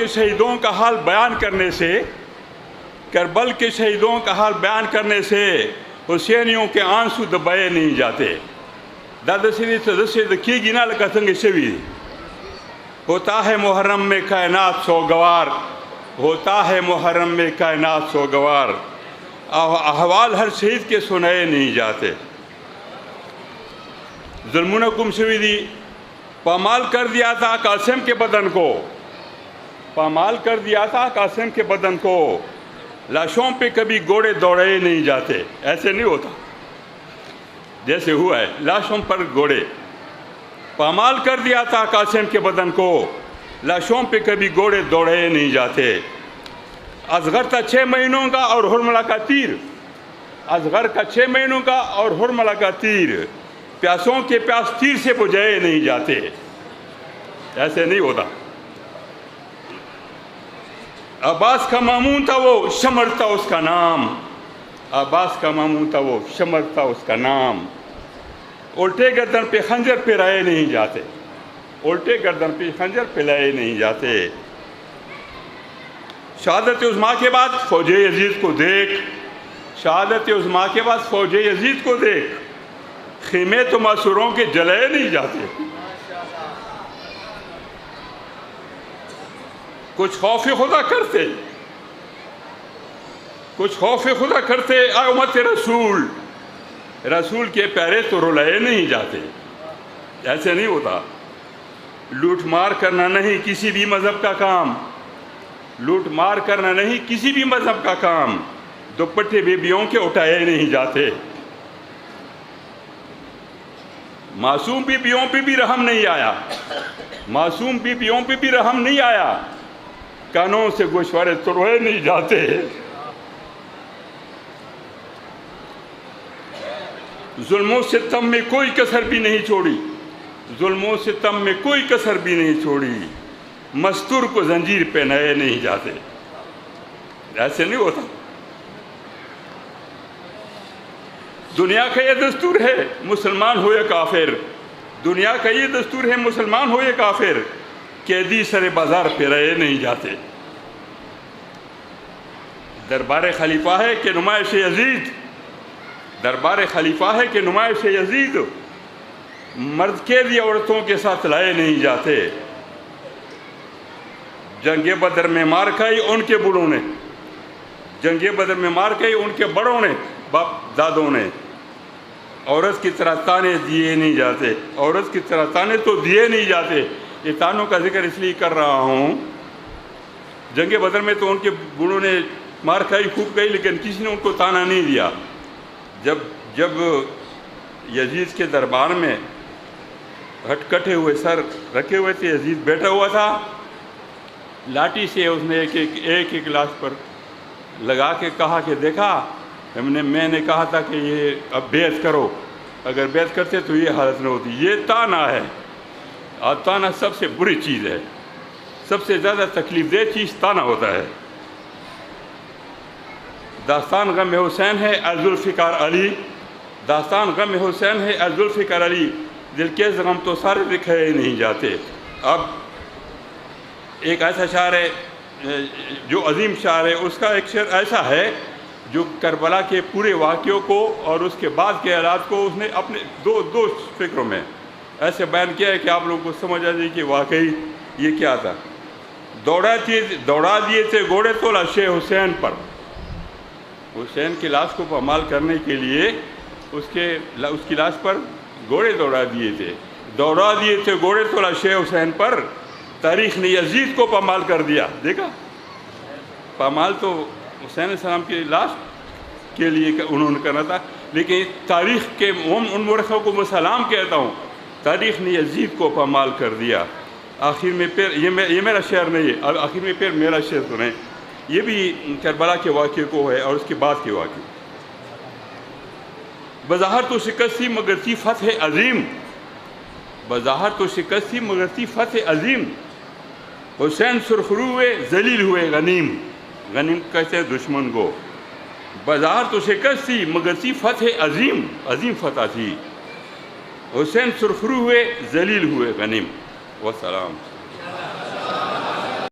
کے شہیدوں کا حال بیان کرنے سے کربل کے شہیدوں کا حال بیان کرنے سے حسینیوں کے آنسو دبائے نہیں جاتے. دادا سیدھی سدسے کی گنا لگا سنگ شوی ہوتا ہے محرم میں کائنات سوگوار ہوتا ہے محرم میں کائنات سوگوار احوال ہر شہید کے سنائے نہیں جاتے. ظلموں کم شوی دی پامال کر دیا تھا قاسم کے بدن کو پامال کر دیا تھا قاسم کے بدن کو لاشوں پہ کبھی گھوڑے دوڑے نہیں جاتے. ایسے نہیں ہوتا جیسے ہوا ہے لاشوں پر گھوڑے. پامال کر دیا تھا قاسم کے بدن کو لاشوں پہ کبھی گھوڑے دوڑے نہیں جاتے. اصغر تھا 6 مہینوں کا اور حرملہ کا تیر اصغر کا 6 مہینوں کا اور حرملہ کا تیر پیاسوں کے پیاس تیر سے بجھائے نہیں جاتے. ایسے نہیں ہوتا. عباس کا مامون تھا وہ شمر تھا اس کا نام عباس کا مامون تھا وہ شمر تھا اس کا نام. الٹے گردن پہ خنجر پھیرائے نہیں جاتے الٹے گردن پہ خنجر پھیلائے نہیں جاتے. شہادت عظمیٰ کے بعد فوج یزید کو دیکھ شہادت عظمیٰ کے بعد فوج یزید کو دیکھ خیمے تو معصوروں کے جلائے نہیں جاتے. کچھ خوف خدا کرتے کچھ خوف خدا کرتے اے امت رسول رسول کے پیارے تو رلائے نہیں جاتے. ایسے نہیں ہوتا. لوٹ مار کرنا نہیں کسی بھی مذہب کا کام لوٹ مار کرنا نہیں کسی بھی مذہب کا کام دوپٹے بیبیوں کے اٹھائے نہیں جاتے. معصوم بیبیوں پہ بھی رحم نہیں آیا معصوم بیبیوں پہ بھی رحم نہیں آیا. کانوں سے گوشوارے توڑے نہیں جاتے. ظلم و ستم میں کوئی کسر بھی نہیں چھوڑی ظلم و ستم میں کوئی کسر بھی نہیں چھوڑی. مستور کو زنجیر پہنائے نہیں جاتے. ایسے نہیں ہوتا. دنیا کا یہ دستور ہے مسلمان ہو یا کافر دنیا کا یہ دستور ہے مسلمان ہو یا کافر قیدی سر بازار پہ رہے نہیں جاتے. دربار خلیفہ ہے کہ نمائش یزید دربار خلیفہ ہے کہ نمائش یزید مرد قیدی عورتوں کے ساتھ لائے نہیں جاتے. جنگ بدر میں مار کھائی ان کے بڑوں نے جنگ بدر میں مار کھائی ان کے بڑوں نے باپ دادوں نے. عورت کی طرح تانے دیے نہیں جاتے عورت کی طرح تانے تو دیے نہیں جاتے. یہ تانوں کا ذکر اس لیے کر رہا ہوں جنگ بدر میں تو ان کے بڑوں نے مار کھائی خوب گئی لیکن کسی نے ان کو تانا نہیں دیا. جب یزید کے دربار میں ہٹکٹے ہوئے سر رکھے ہوئے تھے یزید بیٹھا ہوا تھا لاٹھی سے اس نے ایک لاش پر لگا کے کہا کہ دیکھا میں نے کہا تھا کہ یہ اب بیعت کرو اگر بیعت کرتے تو یہ حالت نہ ہوتی. یہ تانا ہے اور تانا سب سے بری چیز ہے. سب سے زیادہ تکلیف دہ چیز تانا ہوتا ہے. داستان غم حسین ہے اے ذوالفقار علی داستان غم حسین ہے اے ذوالفقار علی دل کے غم تو سارے دکھائے نہیں جاتے. اب ایک ایسا شاعر ہے جو عظیم شاعر ہے اس کا ایک شعر ایسا ہے جو کربلا کے پورے واقعوں کو اور اس کے بعد کے حالات کو اس نے اپنے دو فکروں میں ایسے بیان کیا ہے کہ آپ لوگوں کو سمجھ آ جائے کہ واقعی یہ کیا تھا. دوڑا دیے تھے گھوڑے تو لاش حسین پر حسین کی لاش کو پامال کرنے کے لیے اس کی لاش پر گھوڑے دوڑا دیے تھے گھوڑے تو لاش حسین پر. تاریخ نے یزید کو پامال کر دیا. دیکھا پامال تو حسین علیہ السلام کی لاش کے لیے انہوں نے کرنا تھا لیکن تاریخ کے ان مورخوں کو میں سلام کہتا ہوں تاریخ نے یزید کو پامال کر دیا. آخر میں پھر یہ میرا شعر نہیں ہے آخر میں پھر میرا شعر سنیں. یہ بھی کربلا کے واقعے کو ہے اور اس کے بعد کے واقعے. بظاہر تو شکست تھی مگر تھی فتح عظیم بظاہر تو شکست تھی مگر تھی فتح عظیم. حسین سرخرو ہوئے ذلیل ہوئے غنیم کہتے ہیں دشمن کو. بظاہر تو شکست تھی مگر تھی فتح عظیم فتح تھی. حسین سرخرو ہوئے ذلیل ہوئے غنیم. والسلام.